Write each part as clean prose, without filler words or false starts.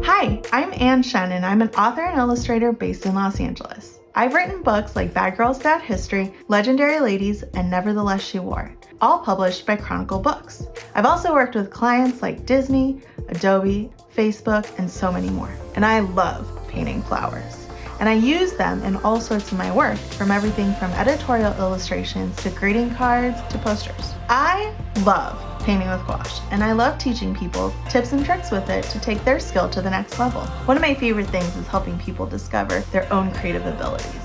Hi, I'm Ann Shannon. I'm an author and illustrator based in Los Angeles. I've written books like Bad Girls Bad History, Legendary Ladies, and Nevertheless She Wore It, all published by Chronicle Books. I've also worked with clients like Disney, Adobe, Facebook, and so many more. And I love painting flowers. And I use them in all sorts of my work, from everything from editorial illustrations to greeting cards to posters. I love painting with gouache, and I love teaching people tips and tricks with it to take their skill to the next level. One of my favorite things is helping people discover their own creative abilities.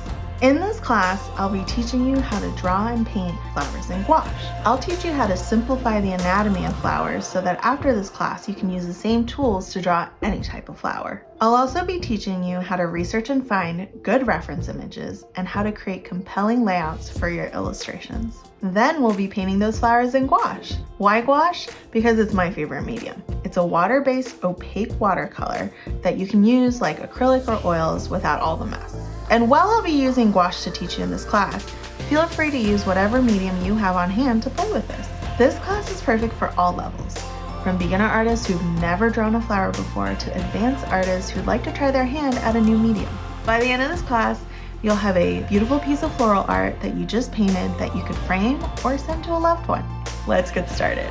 In this class, I'll be teaching you how to draw and paint flowers in gouache. I'll teach you how to simplify the anatomy of flowers so that after this class, you can use the same tools to draw any type of flower. I'll also be teaching you how to research and find good reference images and how to create compelling layouts for your illustrations. Then we'll be painting those flowers in gouache. Why gouache? Because it's my favorite medium. It's a water-based opaque watercolor that you can use like acrylic or oils without all the mess. And while I'll be using gouache to teach you in this class, feel free to use whatever medium you have on hand to play with this. This class is perfect for all levels, from beginner artists who've never drawn a flower before to advanced artists who'd like to try their hand at a new medium. By the end of this class, you'll have a beautiful piece of floral art that you just painted that you could frame or send to a loved one. Let's get started.